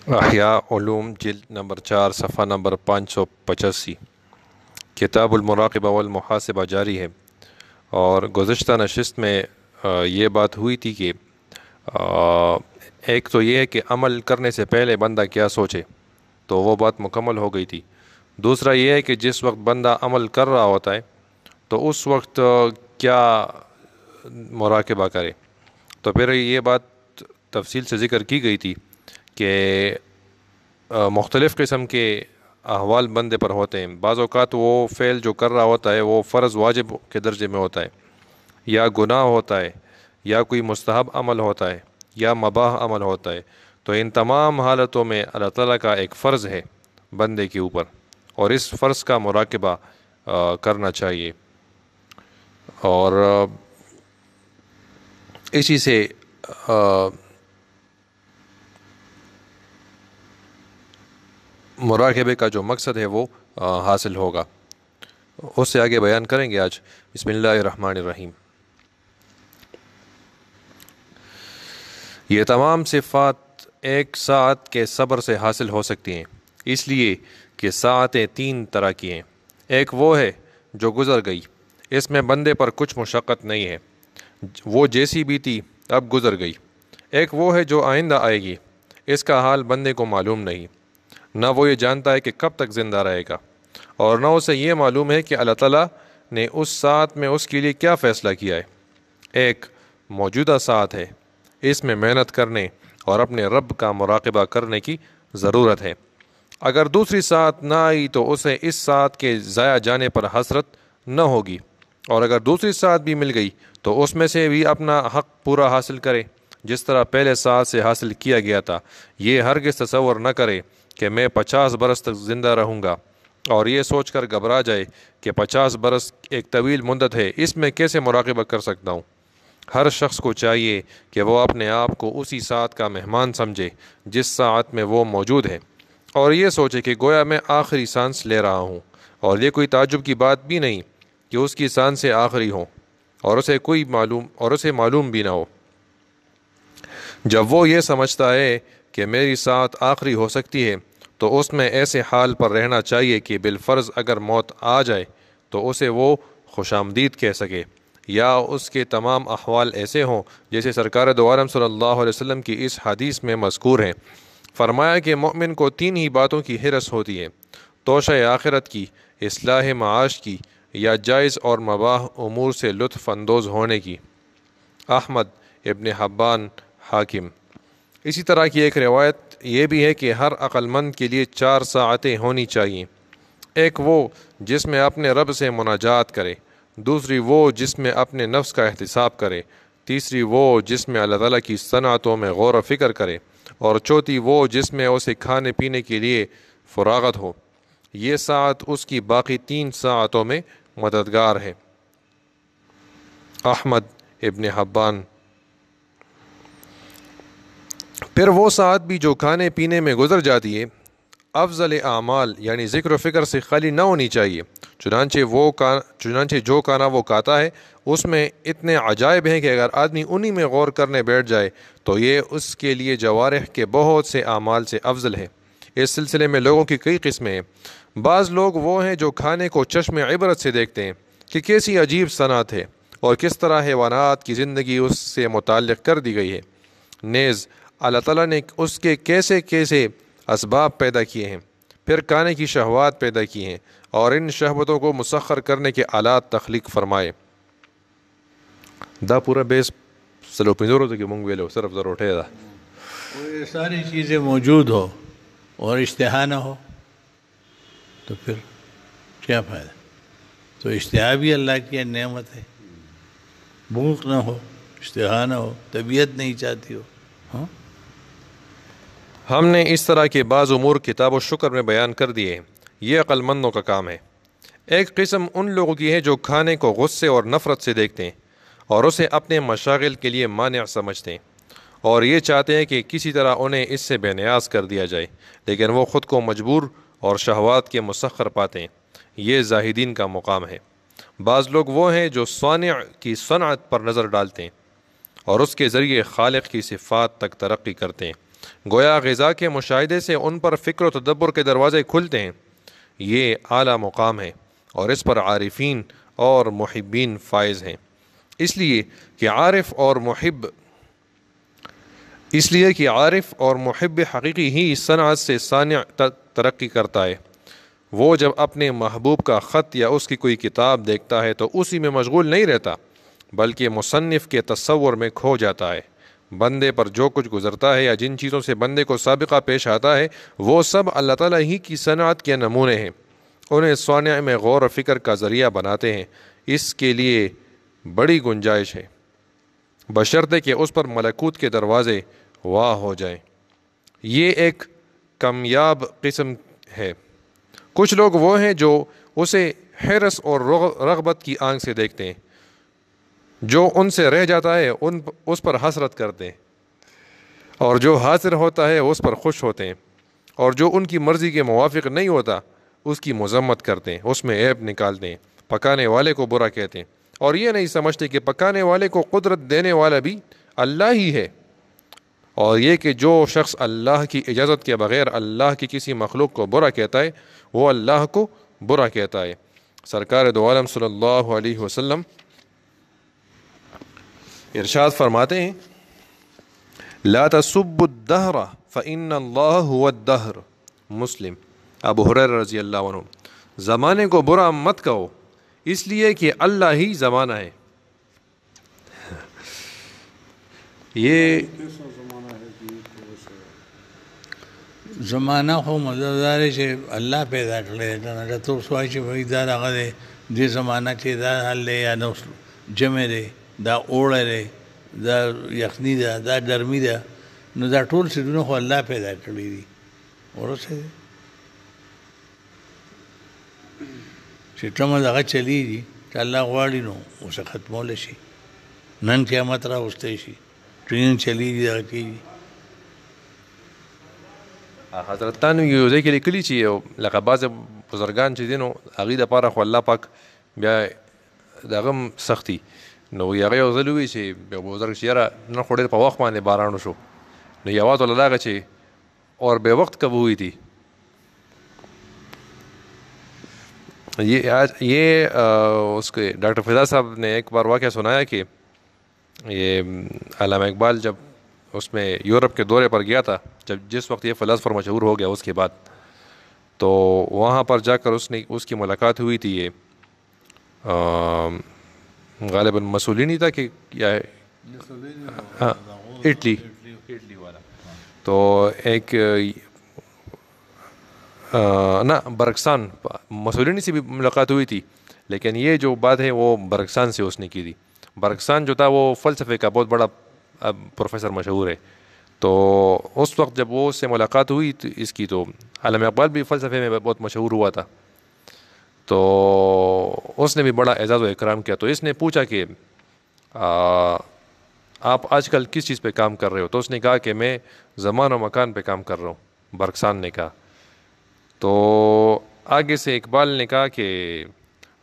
احیاء علوم جلد نمبر 4 صفحہ نمبر 585 کتاب المراقبہ والمحاسبہ جاری ہے۔ اور گزشتہ نشست میں یہ بات ہوئی تھی کہ ایک تو یہ ہے کہ عمل کرنے سے پہلے بندہ کیا سوچے، تو وہ بات مکمل ہو گئی تھی۔ دوسرا یہ ہے کہ جس وقت بندہ عمل کر رہا ہوتا ہے تو اس وقت کیا مراقبہ کرے، تو پھر یہ بات تفصیل سے ذکر کی گئی تھی کہ مختلف قسم کے احوال بندے پر ہوتے ہیں۔ بعض اوقات وہ فعل جو کر رہا ہوتا ہے وہ فرض واجب کے درجے میں ہوتا ہے، یا گناہ ہوتا ہے، یا کوئی مستحب عمل ہوتا ہے، یا مباح عمل ہوتا ہے۔ تو ان تمام حالتوں میں اللہ تعالیٰ کا ایک فرض ہے بندے کے اوپر، اور اس فرض کا مراقبہ کرنا چاہیے۔ اور اسی سے مراقبے کا جو مقصد ہے وہ حاصل ہوگا۔ اس سے آگے بیان کریں گے آج۔ بسم اللہ الرحمن الرحیم۔ یہ تمام صفات ایک ساعت کے صبر سے حاصل ہو سکتی ہیں، اس لیے کہ ساعتیں تین طرح کی ہیں۔ ایک وہ ہے جو گزر گئی، اس میں بندے پر کچھ مشقت نہیں ہے، وہ جیسی بھی تھی اب گزر گئی۔ ایک وہ ہے جو آئندہ آئے گی، اس کا حال بندے کو معلوم نہیں، نہ وہ یہ جانتا ہے کہ کب تک زندہ رہے گا، اور نہ اسے یہ معلوم ہے کہ اللہ تعالیٰ نے اس ساعت میں اس کے لیے کیا فیصلہ کیا ہے۔ ایک موجودہ ساعت ہے، اس میں محنت کرنے اور اپنے رب کا مراقبہ کرنے کی ضرورت ہے۔ اگر دوسری ساعت نہ آئی تو اسے اس ساعت کے ضائع جانے پر حسرت نہ ہوگی، اور اگر دوسری ساعت بھی مل گئی تو اس میں سے بھی اپنا حق پورا حاصل کرے جس طرح پہلے ساعت سے حاصل کیا گیا تھا۔ یہ ہرگز تصور نہ کرے کہ میں 50 برس تک زندہ رہوں گا، اور یہ سوچ کر گھبرا جائے کہ 50 برس ایک طویل مدت ہے، اس میں کیسے مراقبہ کر سکتا ہوں۔ ہر شخص کو چاہیے کہ وہ اپنے آپ کو اسی ساعت کا مہمان سمجھے جس ساعت میں وہ موجود ہے، اور یہ سوچے کہ گویا میں آخری سانس لے رہا ہوں، اور یہ کوئی تعجب کی بات بھی نہیں کہ اس کی سانسیں آخری ہوں اور اسے معلوم بھی نہ ہو۔ جب وہ یہ سمجھتا ہے کہ میری ساعت آخری ہو سکتی ہے تو اس میں ایسے حال پر رہنا چاہیے کہ بالفرض اگر موت آ جائے تو اسے وہ خوش آمدید کہہ سکے، یا اس کے تمام احوال ایسے ہوں جیسے سرکار دو عالم صلی اللہ علیہ وسلم کی اس حدیث میں مذکور ہیں۔ فرمایا کہ مومن کو تین ہی باتوں کی حرص ہوتی ہے: توشہ آخرت کی، اصلاح معاش کی، یا جائز اور مباح امور سے لطف اندوز ہونے کی۔ احمد، ابن حبان، حاکم۔ اسی طرح کی ایک روایت یہ بھی ہے کہ ہر عقل مند کے لیے 4 ساعتیں ہونی چاہیے۔ ایک وہ جس میں اپنے رب سے مناجات کرے، دوسری وہ جس میں اپنے نفس کا احتساب کرے، تیسری وہ جس میں اللہ تعالیٰ کی صنعتوں میں غور و فکر کرے، اور چوتھی وہ جس میں اسے کھانے پینے کے لیے فراغت ہو۔ یہ ساعت اس کی باقی 3 ساعتوں میں مددگار ہے۔ احمد، ابن حبان۔ پھر وہ ساعت بھی جو کھانے پینے میں گزر جاتی ہے، افضل اعمال یعنی ذکر و فکر سے خالی نہ ہونی چاہیے۔ چنانچہ جو کھانا وہ کھاتا ہے اس میں اتنے عجائب ہیں کہ اگر آدمی انہی میں غور کرنے بیٹھ جائے تو یہ اس کے لیے جوارح کے بہت سے اعمال سے افضل ہے۔ اس سلسلے میں لوگوں کی کئی قسمیں ہیں۔ بعض لوگ وہ ہیں جو کھانے کو چشم عبرت سے دیکھتے ہیں کہ کیسی عجیب صنعت ہے اور کس طرح حیوانات کی زندگی اس سے متعلق کر دی گئی ہے۔ نیز اللہ تعالیٰ نے اس کے کیسے کیسے اسباب پیدا کیے ہیں، پھر کھانے کی شہوات پیدا کی ہیں، اور ان شہوتوں کو مسخر کرنے کے آلات تخلیق فرمائے۔ دا پورا بیس سلو پنجورو تو کہ مونگ ویلو صرف ضرور اٹھے دا یہ ساری چیزیں موجود ہو اور اشتہا نہ ہو تو پھر کیا فائدہ؟ تو اشتہا بھی اللہ کی نعمت ہے۔ بھوک نہ ہو، اشتہا نہ ہو، طبیعت نہیں چاہتی ہو، ہاں۔ ہم نے اس طرح کے بعض امور کتاب و شکر میں بیان کر دیے ہیں، یہ عقل مندوں کا کام ہے۔ ایک قسم ان لوگوں کی ہے جو کھانے کو غصے اور نفرت سے دیکھتے ہیں اور اسے اپنے مشاغل کے لیے مانع سمجھتے ہیں، اور یہ چاہتے ہیں کہ کسی طرح انہیں اس سے بے نیاز کر دیا جائے، لیکن وہ خود کو مجبور اور شہوات کے مسخر پاتے ہیں۔ یہ زاہدین کا مقام ہے۔ بعض لوگ وہ ہیں جو صانع کی صنعت پر نظر ڈالتے ہیں اور اس کے ذریعے خالق کی صفات تک ترقی کرتے ہیں۔ گویا غذا کے مشاہدے سے ان پر فکر و تدبر کے دروازے کھلتے ہیں۔ یہ اعلیٰ مقام ہے اور اس پر عارفین اور محبین فائز ہیں، اس لیے کہ عارف اور محب حقیقی ہی صنعت سے صانع ترقی کرتا ہے۔ وہ جب اپنے محبوب کا خط یا اس کی کوئی کتاب دیکھتا ہے تو اسی میں مشغول نہیں رہتا، بلکہ مصنف کے تصور میں کھو جاتا ہے۔ بندے پر جو کچھ گزرتا ہے یا جن چیزوں سے بندے کو سابقہ پیش آتا ہے وہ سب اللہ تعالیٰ ہی کی صنعت کے نمونے ہیں، انہیں صانع میں غور و فکر کا ذریعہ بناتے ہیں۔ اس کے لیے بڑی گنجائش ہے، بشرطے کہ اس پر ملکوت کے دروازے واہ ہو جائیں۔ یہ ایک کمیاب قسم ہے۔ کچھ لوگ وہ ہیں جو اسے حرص اور رغبت کی آنکھ سے دیکھتے ہیں، جو ان سے رہ جاتا ہے اس پر حسرت کرتے ہیں، اور جو حاضر ہوتا ہے اس پر خوش ہوتے ہیں، اور جو ان کی مرضی کے موافق نہیں ہوتا اس کی مذمت کرتے ہیں، اس میں عیب نکالتے ہیں، پکانے والے کو برا کہتے ہیں، اور یہ نہیں سمجھتے کہ پکانے والے کو قدرت دینے والا بھی اللہ ہی ہے، اور یہ کہ جو شخص اللہ کی اجازت کے بغیر اللہ کی کسی مخلوق کو برا کہتا ہے وہ اللہ کو برا کہتا ہے۔ سرکار دو عالم صلی اللہ علیہ وسلم ارشاد فرماتے ہیں، لا تسبوا الدہر فإن اللہ هو الدہر، مسلم۔ ابو ہریرہ رضی اللہ عنہ، زمانے کو برا مت کہو اس لیے کہ اللہ ہی زمانہ ہے۔ یہ زمانہ خو مطلب دا دی چې الله پیدا کړی دی، نه ته اوس وایي چې وایي دا دغه دی، دې زمانه چې دا حال دی، یا نو جمع دی، دا اوړی دی، دا یخني ده، دا ګرمي ده، نو دا ټول څیزونه خو الله پیدا کړي دي. ورسې چې کومه دغه چلیږي چې الله غواړي نو اوس ختمولی شي. نن قیامت راوستی شي، ټرین چلیږي، دغه کېږي. حضرت تانو یو ځای کې لیکلي چې یو لکه بعضې بزرګان چې دي نو هغوی دپاره خو الله پاک بیا د هغه هم سختي، نو هغه یو ځل ووایي چې یو بزرګ چې یاره نن خو ډېر په وخت باندې باران وشو، نو یوات والا داغه چې اور بے وقت کب ہوئی تھی. یہ اس کے ڈاکٹر فضا صاحب نے ایک بار واقعہ سنایا کہ یہ علامہ اقبال جب اس میں یورپ کے دورے پر گیا تھا، جس وقت یہ فلاسفر مشہور ہو گیا اس کے بعد، تو وہاں پر جا کر اس کی ملاقات ہوئی تھی. یہ غالباً مسولینی تھا کہ یا اٹلی والا، تو ایک نہ برکسان، مسولینی سے بھی ملاقات ہوئی تھی، لیکن یہ جو بات ہے وہ برکسان سے اس نے کی تھی. برکسان جو تھا وہ فلسفے کا بہت بڑا پروفیسر مشہور ہے، تو اس وقت جب وہ اس سے ملاقات ہوئی اس کی، تو علامہ اقبال بھی فلسفے میں بہت مشہور ہوا تھا، تو اس نے بھی بڑا اعزاز و اکرام کیا. تو اس نے پوچھا کہ آپ آج کل کس چیز پہ کام کر رہے ہو؟ تو اس نے کہا کہ میں زمان و مکان پہ کام کر رہا ہوں. برکسان نے کہا، تو آگے سے اقبال نے کہا کہ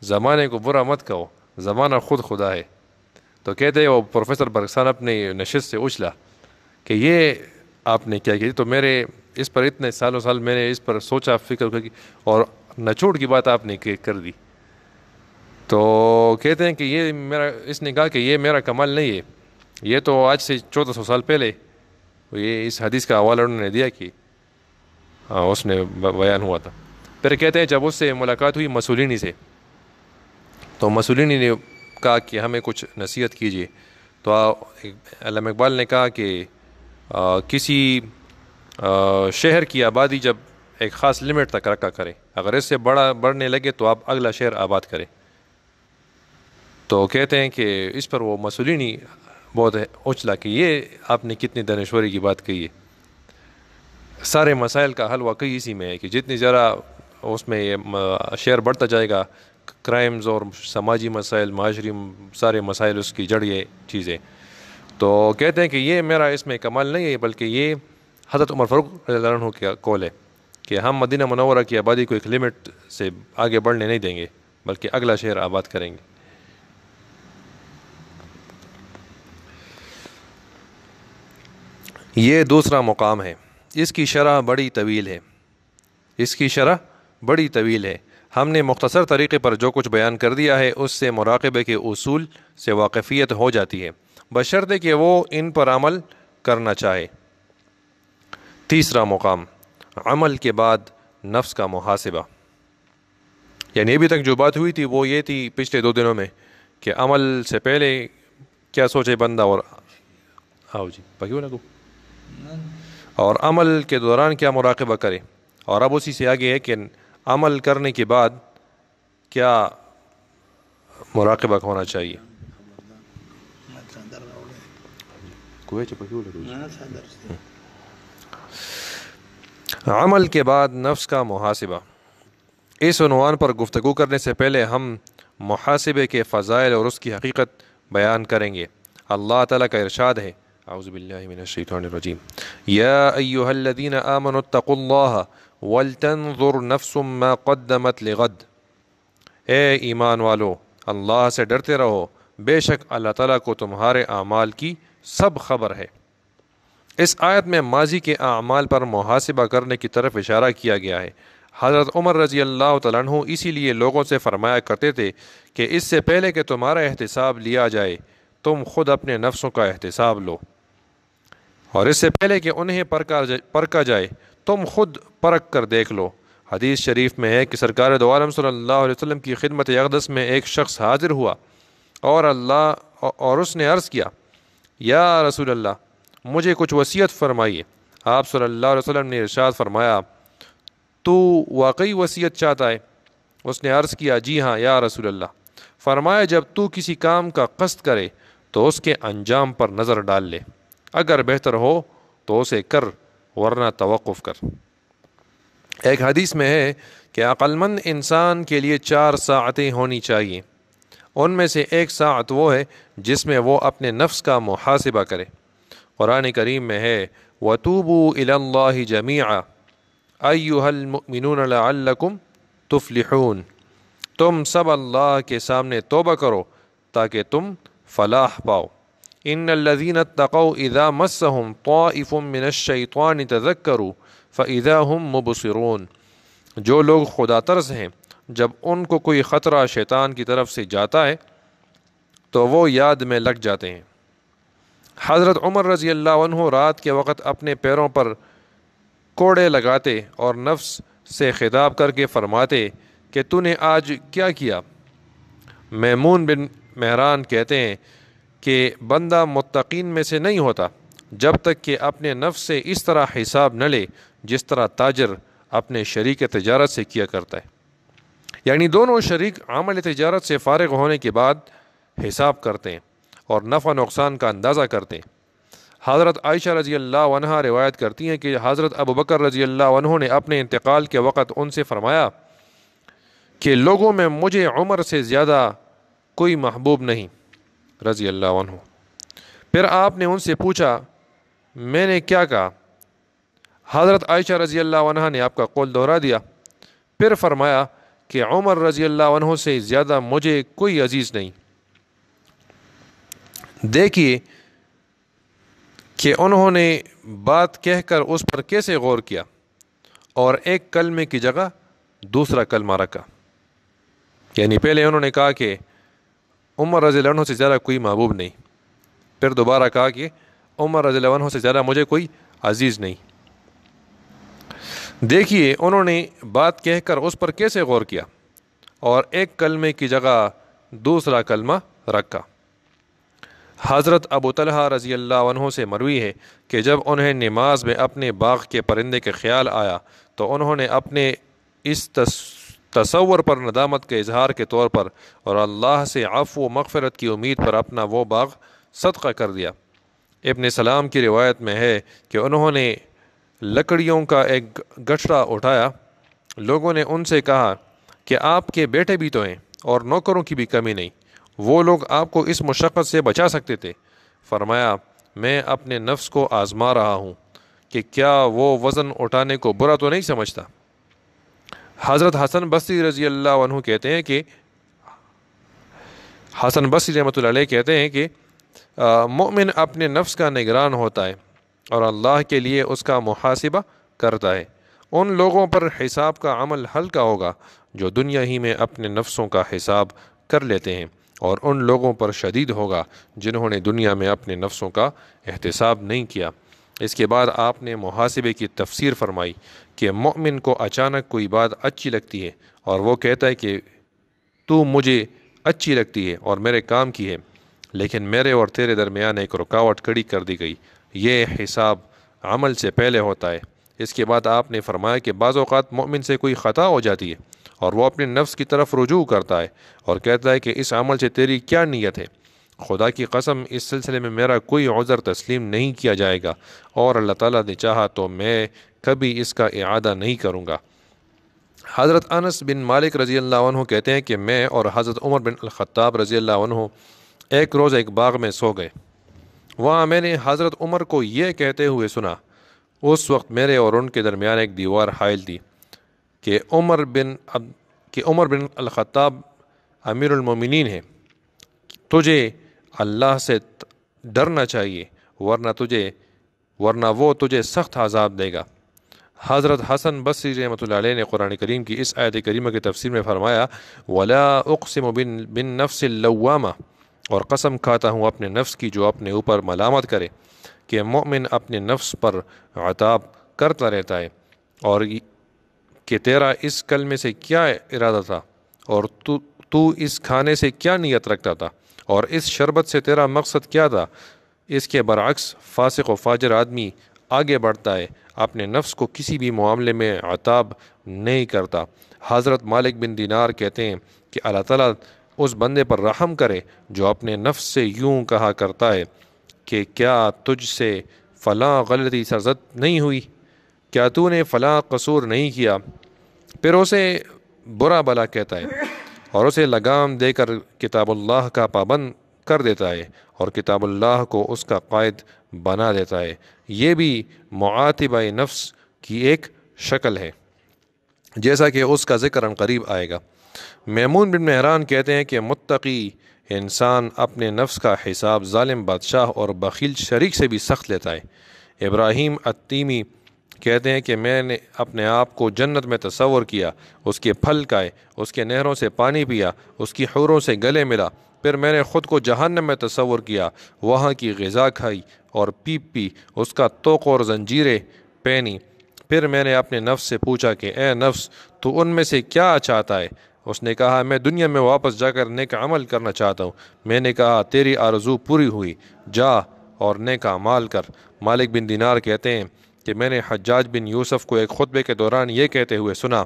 زمانے کو برا مت کہو، زمانہ خود خدا ہے. تو کہتے ہیں وہ پروفیسر برکسان اپنے نشست سے اچھلا کہ یہ آپ نے کیا کی؟ تو میرے اس پر اتنے سالوں سال میں نے اس پر سوچا، فکر کی، اور نچوڑ کی بات آپ نے کر دی. تو کہتے ہیں کہ یہ میرا، اس نے کہا کہ یہ میرا کمال نہیں ہے، یہ تو آج سے 1400 سال پہلے یہ اس حدیث کا حوالہ انہوں نے دیا کہ اس میں بیان ہوا تھا. پھر کہتے ہیں جب اس سے ملاقات ہوئی مسولینی سے، تو مسولینی نے کہا کہ ہمیں کچھ نصیحت کیجیے. تو علامہ اقبال نے کہا کہ کسی شہر کی آبادی جب ایک خاص لمٹ تک رکھا کرے، اگر اس سے بڑھنے لگے تو آپ اگلا شہر آباد کریں. تو کہتے ہیں کہ اس پر وہ مسولینی بہت اچھلا کہ یہ آپ نے کتنی دانشوری کی بات کہی ہے. سارے مسائل کا حل واقعی اسی میں ہے کہ جتنی ذرا اس میں یہ شہر بڑھتا جائے گا، کرائمز اور سماجی مسائل، معاشری سارے مسائل، اس کی جڑ یہ چیزیں. تو کہتے ہیں کہ یہ میرا اس میں کمال نہیں ہے، بلکہ یہ حضرت عمر فاروق رضی اللہ عنہ کا قول ہے کہ ہم مدینہ منورہ کی آبادی کو ایک لمٹ سے آگے بڑھنے نہیں دیں گے، بلکہ اگلا شہر آباد کریں گے. یہ دوسرا مقام ہے. اس کی شرح بڑی طویل ہے، اس کی شرح بڑی طویل ہے۔ ہم نے مختصر طریقے پر جو کچھ بیان کر دیا ہے اس سے مراقبے کے اصول سے واقفیت ہو جاتی ہے، بشرطے کہ وہ ان پر عمل کرنا چاہے۔ تیسرا مقام، عمل کے بعد نفس کا محاسبہ۔ یعنی ابھی تک جو بات ہوئی تھی وہ یہ تھی پچھلے 2 دنوں میں کہ عمل سے پہلے کیا سوچے بندہ، اور آؤ جی پکیو لگو، اور عمل کے دوران کیا مراقبہ کرے، اور اب اسی سے آگے ہے کہ عمل کرنے کے بعد کیا مراقبہ ہونا چاہیے۔ عمل کے بعد نفس کا محاسبہ۔ اس عنوان پر گفتگو کرنے سے پہلے ہم محاسبے کے فضائل اور اس کی حقیقت بیان کریں گے۔ اللہ تعالیٰ کا ارشاد ہے، اعوذ باللہ من الشیطان الرجیم، یا ایہا الذین آمنوا اتقوا اللہ ولتنظر نفس ما قدمت لغد۔ اے ایمان والو، اللہ سے ڈرتے رہو، بے شک اللہ تعالیٰ کو تمہارے اعمال کی سب خبر ہے۔ اس آیت میں ماضی کے اعمال پر محاسبہ کرنے کی طرف اشارہ کیا گیا ہے۔ حضرت عمر رضی اللہ تعالیٰ عنہ اسی لیے لوگوں سے فرمایا کرتے تھے کہ اس سے پہلے کہ تمہارا احتساب لیا جائے تم خود اپنے نفسوں کا احتساب لو، اور اس سے پہلے کہ انہیں پرکھا جائے تم خود پرکھ کر دیکھ لو۔ حدیث شریف میں ہے کہ سرکار دو عالم صلی اللہ علیہ وسلم کی خدمت اقدس میں ایک شخص حاضر ہوا اور اس نے عرض کیا، یا رسول اللہ، مجھے کچھ وصیت فرمائیے۔ آپ صلی اللہ علیہ وسلم نے ارشاد فرمایا، تو واقعی وصیت چاہتا ہے؟ اس نے عرض کیا، جی ہاں یا رسول اللہ۔ فرمایا، جب تو کسی کام کا قصد کرے تو اس کے انجام پر نظر ڈال لے، اگر بہتر ہو تو اسے کر، ورنہ توقف کر۔ ایک حدیث میں ہے کہ عقل مند انسان کے لیے 4 ساعتیں ہونی چاہیے، ان میں سے ایک ساعت وہ ہے جس میں وہ اپنے نفس کا محاسبہ کرے۔ قرآن کریم میں ہے، وَتُوبُوا إِلَى اللَّهِ جَمِيعًا أَيُّهَا الْمُؤْمِنُونَ لَعَلَّكُمْ تُفْلِحُونَ۔ تم سب اللہ کے سامنے توبہ کرو تاکہ تم فلاح پاؤ۔ إِنَّ الَّذِينَ اتَّقَوْا إِذَا مَسَّهُمْ طَائِفٌ مِّنَ الشَّيْطَانِ تَذَكَّرُوا فَإِذَا هُمْ مُبْصِرُونَ۔ جو لوگ خدا ترس ہیں، جب ان کو کوئی خطرہ شیطان کی طرف سے جاتا ہے تو وہ یاد میں لگ جاتے ہیں۔ حضرت عمر رضی اللہ عنہ رات کے وقت اپنے پیروں پر کوڑے لگاتے اور نفس سے خطاب کر کے فرماتے کہ تو نے آج کیا کیا؟ میمون بن مہران کہتے ہیں کہ بندہ متقین میں سے نہیں ہوتا جب تک کہ اپنے نفس سے اس طرح حساب نہ لے جس طرح تاجر اپنے شریک تجارت سے کیا کرتا ہے۔ یعنی دونوں شریک عمل تجارت سے فارغ ہونے کے بعد حساب کرتے ہیں اور نفع نقصان کا اندازہ کرتے ہیں۔ حضرت عائشہ رضی اللہ عنہا روایت کرتی ہیں کہ حضرت ابو بکر رضی اللہ عنہ نے اپنے انتقال کے وقت ان سے فرمایا کہ لوگوں میں مجھے عمر سے زیادہ کوئی محبوب نہیں رضی اللہ عنہ۔ پھر آپ نے ان سے پوچھا، میں نے کیا کہا؟ حضرت عائشہ رضی اللہ عنہ نے آپ کا قول دہرا دیا۔ پھر فرمایا کہ عمر رضی اللہ عنہ سے زیادہ مجھے کوئی عزیز نہیں۔ دیکھیے کہ انہوں نے بات کہہ کر اس پر کیسے غور کیا اور ایک کلمے کی جگہ دوسرا کلمہ رکھا۔ یعنی پہلے انہوں نے کہا کہ عمر رضی اللہ عنہ سے زیادہ کوئی محبوب نہیں، پھر دوبارہ کہا کہ عمر رضی اللہ عنہ سے زیادہ مجھے کوئی عزیز نہیں۔ دیکھیے انہوں نے بات کہہ کر اس پر کیسے غور کیا اور ایک کلمے کی جگہ دوسرا کلمہ رکھا۔ حضرت ابو طلحہ رضی اللہ عنہ سے مروی ہے کہ جب انہیں نماز میں اپنے باغ کے پرندے کا خیال آیا تو انہوں نے اپنے اس تصور پر ندامت کے اظہار کے طور پر اور اللہ سے عفو و مغفرت کی امید پر اپنا وہ باغ صدقہ کر دیا۔ ابن سلام کی روایت میں ہے کہ انہوں نے لکڑیوں کا ایک گٹھڑا اٹھایا، لوگوں نے ان سے کہا کہ آپ کے بیٹے بھی تو ہیں اور نوکروں کی بھی کمی نہیں، وہ لوگ آپ کو اس مشقت سے بچا سکتے تھے۔ فرمایا، میں اپنے نفس کو آزما رہا ہوں کہ کیا وہ وزن اٹھانے کو برا تو نہیں سمجھتا۔ حضرت حسن بصری رضی اللہ عنہ کہتے ہیں کہ حسن بصری رحمۃ اللہ علیہ کہتے ہیں کہ مومن اپنے نفس کا نگران ہوتا ہے اور اللہ کے لیے اس کا محاسبہ کرتا ہے۔ ان لوگوں پر حساب کا عمل ہلکا ہوگا جو دنیا ہی میں اپنے نفسوں کا حساب کر لیتے ہیں، اور ان لوگوں پر شدید ہوگا جنہوں نے دنیا میں اپنے نفسوں کا احتساب نہیں کیا۔ اس کے بعد آپ نے محاسبے کی تفسیر فرمائی کہ مومن کو اچانک کوئی بات اچھی لگتی ہے اور وہ کہتا ہے کہ تو مجھے اچھی لگتی ہے اور میرے کام کی ہے، لیکن میرے اور تیرے درمیان ایک رکاوٹ کھڑی کر دی گئی۔ یہ حساب عمل سے پہلے ہوتا ہے۔ اس کے بعد آپ نے فرمایا کہ بعض اوقات مومن سے کوئی خطا ہو جاتی ہے اور وہ اپنے نفس کی طرف رجوع کرتا ہے اور کہتا ہے کہ اس عمل سے تیری کیا نیت ہے؟ خدا کی قسم اس سلسلے میں میرا کوئی عذر تسلیم نہیں کیا جائے گا، اور اللہ تعالیٰ نے چاہا تو میں کبھی اس کا اعادہ نہیں کروں گا۔ حضرت انس بن مالک رضی اللہ عنہ کہتے ہیں کہ میں اور حضرت عمر بن الخطاب رضی اللہ عنہ ایک روز ایک باغ میں سو گئے۔ وہاں میں نے حضرت عمر کو یہ کہتے ہوئے سنا۔ اس وقت میرے اور ان کے درمیان ایک دیوار حائل تھی کہ عمر بن الخطاب امیر المومنین ہے، تجھے اللہ سے ڈرنا چاہیے ورنہ وہ تجھے سخت عذاب دے گا۔ حضرت حسن بصری رحمۃ اللہ علیہ نے قرآن کریم کی اس آیت کریمہ کی تفسیر میں فرمایا وَلَا أُقْسِمُ بِالنَّفْسِ اللَّوَّامَةِ، اور قسم کھاتا ہوں اپنے نفس کی جو اپنے اوپر ملامت کرے، کہ مومن اپنے نفس پر عتاب کرتا رہتا ہے، اور کہ تیرا اس کلمے سے کیا ارادہ تھا، اور تو اس کھانے سے کیا نیت رکھتا تھا، اور اس شربت سے تیرا مقصد کیا تھا۔ اس کے برعکس فاسق و فاجر آدمی آگے بڑھتا ہے، اپنے نفس کو کسی بھی معاملے میں عتاب نہیں کرتا۔ حضرت مالک بن دینار کہتے ہیں کہ اللہ تعالیٰ اس بندے پر رحم کرے جو اپنے نفس سے یوں کہا کرتا ہے کہ کیا تجھ سے فلاں غلطی سرزد نہیں ہوئی، کیا تو نے فلاں قصور نہیں کیا، پھر اسے برا بلا کہتا ہے اور اسے لگام دے کر کتاب اللہ کا پابند کر دیتا ہے اور کتاب اللہ کو اس کا قائد بنا دیتا ہے۔ یہ بھی معاتبہ نفس کی ایک شکل ہے، جیسا کہ اس کا ذکر قریب آئے گا۔ میمون بن مہران کہتے ہیں کہ متقی انسان اپنے نفس کا حساب ظالم بادشاہ اور بخیل شریک سے بھی سخت لیتا ہے۔ ابراہیم التیمی کہتے ہیں کہ میں نے اپنے آپ کو جنت میں تصور کیا، اس کے پھل کھائے، اس کے نہروں سے پانی پیا، اس کی حوروں سے گلے ملا، پھر میں نے خود کو جہنم میں تصور کیا، وہاں کی غذا کھائی اور پیپ پی، اس کا طوق اور زنجیریں پہنی۔ پھر میں نے اپنے نفس سے پوچھا کہ اے نفس تو ان میں سے کیا چاہتا ہے؟ اس نے کہا میں دنیا میں واپس جا کر نیک عمل کرنا چاہتا ہوں۔ میں نے کہا تیری آرزو پوری ہوئی، جا اور نیک اعمال کر۔ مالک بن دینار کہتے ہیں کہ میں نے حجاج بن یوسف کو ایک خطبے کے دوران یہ کہتے ہوئے سنا،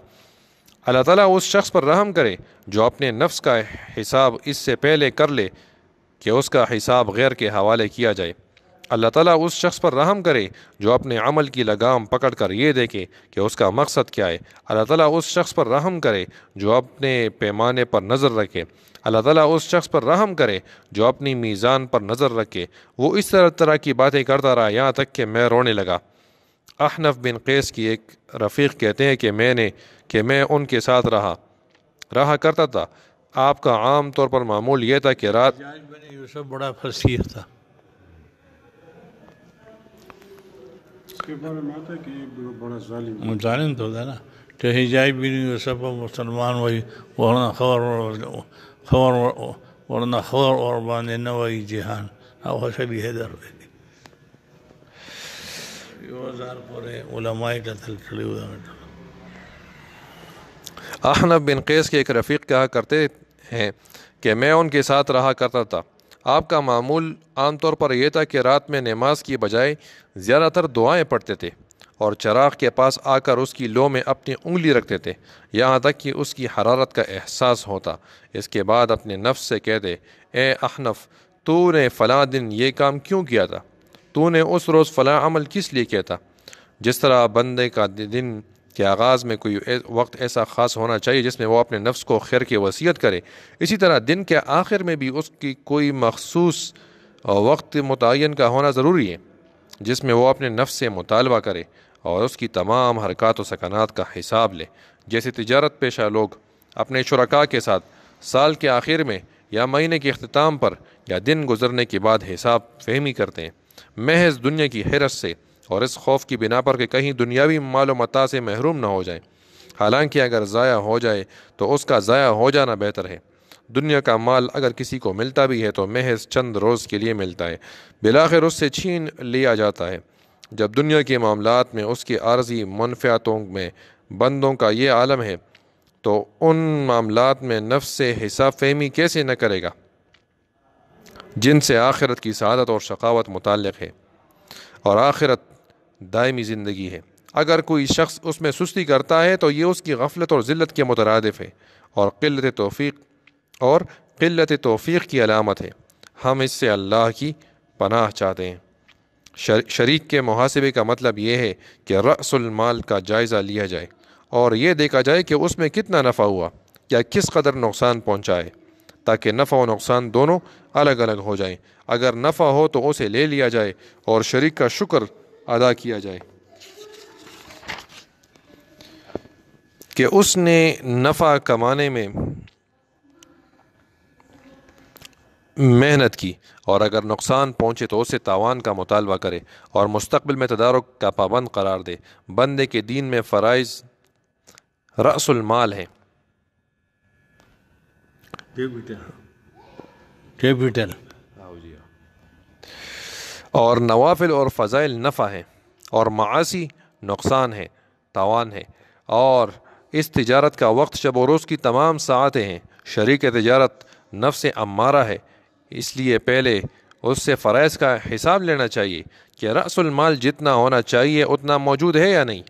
اللہ تعالیٰ اس شخص پر رحم کرے جو اپنے نفس کا حساب اس سے پہلے کر لے کہ اس کا حساب غیر کے حوالے کیا جائے۔ اللہ تعالیٰ اس شخص پر رحم کرے جو اپنے عمل کی لگام پکڑ کر یہ دیکھے کہ اس کا مقصد کیا ہے۔ اللہ تعالیٰ اس شخص پر رحم کرے جو اپنے پیمانے پر نظر رکھے۔ اللہ تعالیٰ اس شخص پر رحم کرے جو اپنی میزان پر نظر رکھے۔ وہ اس طرح کی باتیں کرتا رہا یہاں تک کہ میں رونے لگا۔ احنف بن قیس کی ایک رفیق کہتے ہیں کہ میں ان کے ساتھ رہا کرتا تھا۔ آپ کا عام طور پر معمول یہ تھا کہ رات حجاج بن یوسف بڑا فصیح تھا، اس کے بارے میں آتا ہے کہ یہ بڑا ظالم ظالم تو تھا نا، تو حجاج بن یوسف مسلمان وہی ورنہ خبر اور باندھے نہ وہی جہان او شبی حیدر یہ ہزار پورے علماء قتل کھڑے ہوئے۔ احنف بن قیس کے ایک رفیق کہا کرتے ہیں کہ میں ان کے ساتھ رہا کرتا تھا۔ آپ کا معمول عام طور پر یہ تھا کہ رات میں نماز کی بجائے زیادہ تر دعائیں پڑھتے تھے اور چراغ کے پاس آ کر اس کی لو میں اپنی انگلی رکھتے تھے یہاں تک کہ اس کی حرارت کا احساس ہوتا۔ اس کے بعد اپنے نفس سے کہتے اے احنف تو نے فلاں دن یہ کام کیوں کیا تھا؟ تو نے اس روز فلاں عمل کس لیے کیا تھا؟ جس طرح بندے کا دن کے آغاز میں کوئی وقت ایسا خاص ہونا چاہیے جس میں وہ اپنے نفس کو خیر کی وصیت کرے، اسی طرح دن کے آخر میں بھی اس کی کوئی مخصوص وقت متعین کا ہونا ضروری ہے جس میں وہ اپنے نفس سے مطالبہ کرے اور اس کی تمام حرکات و سکنات کا حساب لے۔ جیسے تجارت پیشہ لوگ اپنے شرکاء کے ساتھ سال کے آخر میں یا مہینے کے اختتام پر یا دن گزرنے کے بعد حساب فہمی کرتے ہیں۔ محض دنیا کی حرص سے اور اس خوف کی بنا پر کہ کہیں دنیاوی مال و متاع سے محروم نہ ہو جائیں، حالانکہ اگر ضائع ہو جائے تو اس کا ضائع ہو جانا بہتر ہے۔ دنیا کا مال اگر کسی کو ملتا بھی ہے تو محض چند روز کے لیے ملتا ہے، بالآخر اس سے چھین لیا جاتا ہے۔ جب دنیا کے معاملات میں اس کی عارضی منفعتوں میں بندوں کا یہ عالم ہے تو ان معاملات میں نفس سے حساب فہمی کیسے نہ کرے گا جن سے آخرت کی سعادت اور شقاوت متعلق ہے، اور آخرت دائمی زندگی ہے۔ اگر کوئی شخص اس میں سستی کرتا ہے تو یہ اس کی غفلت اور ذلت کے مترادف ہے اور قلت توفیق کی علامت ہے۔ ہم اس سے اللہ کی پناہ چاہتے ہیں۔ شریک کے محاسبے کا مطلب یہ ہے کہ رأس المال کا جائزہ لیا جائے اور یہ دیکھا جائے کہ اس میں کتنا نفع ہوا یا کس قدر نقصان پہنچائے، تاکہ نفع و نقصان دونوں الگ الگ ہو جائیں۔ اگر نفع ہو تو اسے لے لیا جائے اور شریک کا شکر ادا کیا جائے کہ اس نے نفع کمانے میں محنت کی، اور اگر نقصان پہنچے تو اسے تاوان کا مطالبہ کرے اور مستقبل میں تدارک کا پابند قرار دے۔ بندے کے دین میں فرائض رأس المال ہیں، کیپٹل، اور نوافل اور فضائل نفع ہیں، اور معاصی نقصان ہے، تاوان ہے، اور اس تجارت کا وقت شب و روز کی تمام ساعتیں ہیں۔ شریک تجارت نفس امارہ ہے، اس لیے پہلے اس سے فرائض کا حساب لینا چاہیے کہ رأس المال جتنا ہونا چاہیے اتنا موجود ہے یا نہیں۔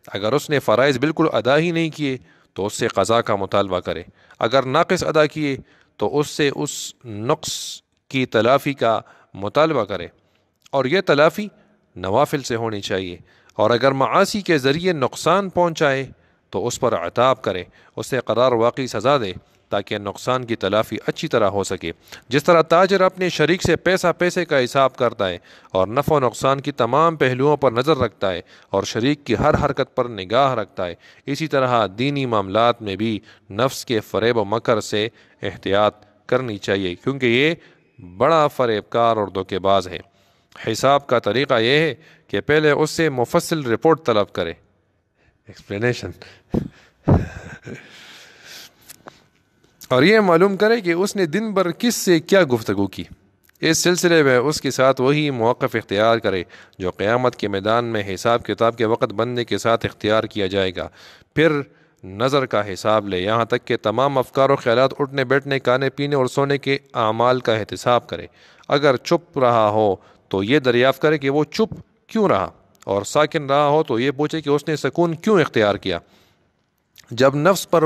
اگر اس نے فرائض بالکل ادا ہی نہیں کیے تو اس سے قضا کا مطالبہ کرے، اگر ناقص ادا کیے تو اس سے اس نقص کی تلافی کا مطالبہ کرے، اور یہ تلافی نوافل سے ہونی چاہیے، اور اگر معاصی کے ذریعے نقصان پہنچائے تو اس پر عتاب کرے، اسے قرار واقعی سزا دے تاکہ نقصان کی تلافی اچھی طرح ہو سکے۔ جس طرح تاجر اپنے شریک سے پیسے کا حساب کرتا ہے اور نفع و نقصان کی تمام پہلوؤں پر نظر رکھتا ہے اور شریک کی ہر حرکت پر نگاہ رکھتا ہے، اسی طرح دینی معاملات میں بھی نفس کے فریب و مکر سے احتیاط کرنی چاہیے، کیونکہ یہ بڑا فریب کار اور دھوکے باز ہے۔ حساب کا طریقہ یہ ہے کہ پہلے اس سے مفصل رپورٹ طلب کرے، ایکسپلینیشن، اور یہ معلوم کرے کہ اس نے دن بھر کس سے کیا گفتگو کی۔ اس سلسلے میں اس کے ساتھ وہی موقف اختیار کرے جو قیامت کے میدان میں حساب کتاب کے وقت بندے کے ساتھ اختیار کیا جائے گا۔ پھر نظر کا حساب لے، یہاں تک کہ تمام افکار و خیالات، اٹھنے بیٹھنے، کھانے پینے اور سونے کے اعمال کا احتساب کرے۔ اگر چپ رہا ہو تو یہ دریافت کرے کہ وہ چپ کیوں رہا، اور ساکن رہا ہو تو یہ پوچھے کہ اس نے سکون کیوں اختیار کیا۔ جب نفس پر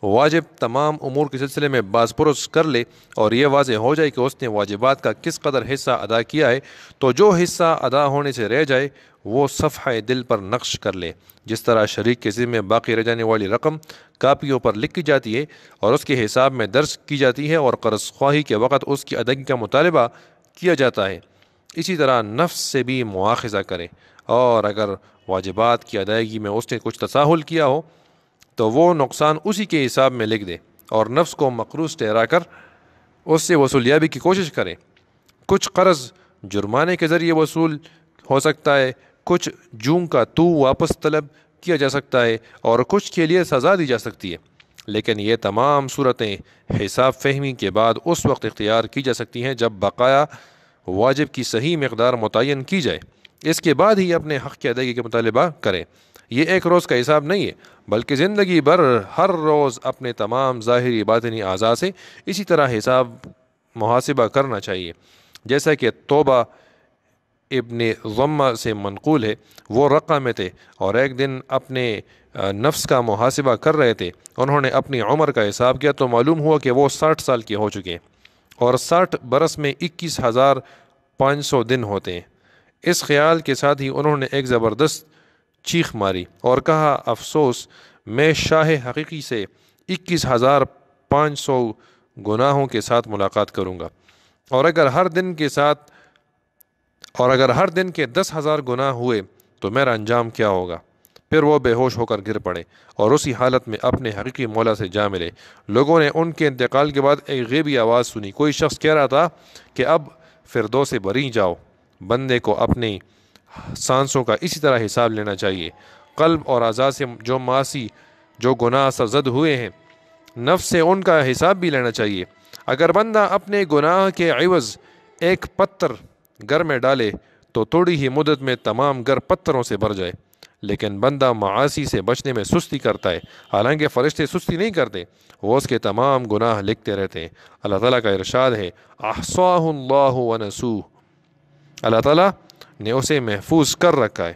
واجب تمام امور کے سلسلے میں باز پرس کر لے اور یہ واضح ہو جائے کہ اس نے واجبات کا کس قدر حصہ ادا کیا ہے، تو جو حصہ ادا ہونے سے رہ جائے وہ صفحہ دل پر نقش کر لے، جس طرح شریک کے ذمے باقی رہ جانے والی رقم کاپیوں پر لکھی جاتی ہے اور اس کے حساب میں درج کی جاتی ہے اور قرض خواہی کے وقت اس کی ادائیگی کا مطالبہ کیا جاتا ہے۔ اسی طرح نفس سے بھی مواخذہ کرے، اور اگر واجبات کی ادائیگی میں اس نے کچھ تساہل کیا ہو تو وہ نقصان اسی کے حساب میں لکھ دے اور نفس کو مقروض ٹھہرا کر اس سے وصولیابی کی کوشش کرے۔ کچھ قرض جرمانے کے ذریعے وصول ہو سکتا ہے، کچھ جوں کا تو واپس طلب کیا جا سکتا ہے، اور کچھ کے لیے سزا دی جا سکتی ہے، لیکن یہ تمام صورتیں حساب فہمی کے بعد اس وقت اختیار کی جا سکتی ہیں جب بقایا واجب کی صحیح مقدار متعین کی جائے، اس کے بعد ہی اپنے حق کی ادائیگی کا مطالبہ کرے۔ یہ ایک روز کا حساب نہیں ہے، بلکہ زندگی بھر ہر روز اپنے تمام ظاہری باطنی اعضاء سے اسی طرح حساب محاسبہ کرنا چاہیے، جیسا کہ توبہ ابن ضمہ سے منقول ہے۔ وہ رقہ میں تھے اور ایک دن اپنے نفس کا محاسبہ کر رہے تھے۔ انہوں نے اپنی عمر کا حساب کیا تو معلوم ہوا کہ وہ 60 سال کے ہو چکے اور 60 برس میں 21,500 دن ہوتے ہیں۔ اس خیال کے ساتھ ہی انہوں نے ایک زبردست چیخ ماری اور کہا، افسوس، میں شاہ حقیقی سے 21,500 گناہوں کے ساتھ ملاقات کروں گا، اور اگر ہر دن کے 10,000 گناہ ہوئے تو میرا انجام کیا ہوگا۔ پھر وہ بے ہوش ہو کر گر پڑے اور اسی حالت میں اپنے حقیقی مولا سے جا ملے۔ لوگوں نے ان کے انتقال کے بعد ایک غیبی آواز سنی، کوئی شخص کہہ رہا تھا کہ اب فردوس بری جاؤ۔ بندے کو اپنی سانسوں کا اسی طرح حساب لینا چاہیے۔ قلب اور اعضاء سے جو گناہ سرزد ہوئے ہیں، نفس سے ان کا حساب بھی لینا چاہیے۔ اگر بندہ اپنے گناہ کے عوض ایک پتھر گھر میں ڈالے تو تھوڑی ہی مدت میں تمام گھر پتھروں سے بھر جائے، لیکن بندہ معاصی سے بچنے میں سستی کرتا ہے، حالانکہ فرشتے سستی نہیں کرتے، وہ اس کے تمام گناہ لکھتے رہتے ہیں۔ اللہ تعالیٰ کا ارشاد ہے احصاہ اللہ ونسوہ، اللہ تعالیٰ نے اسے محفوظ کر رکھا ہے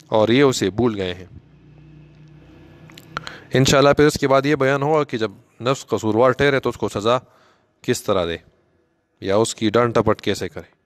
اور یہ اسے بھول گئے ہیں۔ انشاءاللہ پھر اس کے بعد یہ بیان ہوگا کہ جب نفس قصوروار ٹھہرے تو اس کو سزا کس طرح دے یا اس کی ڈانٹ ٹپٹ کیسے کرے۔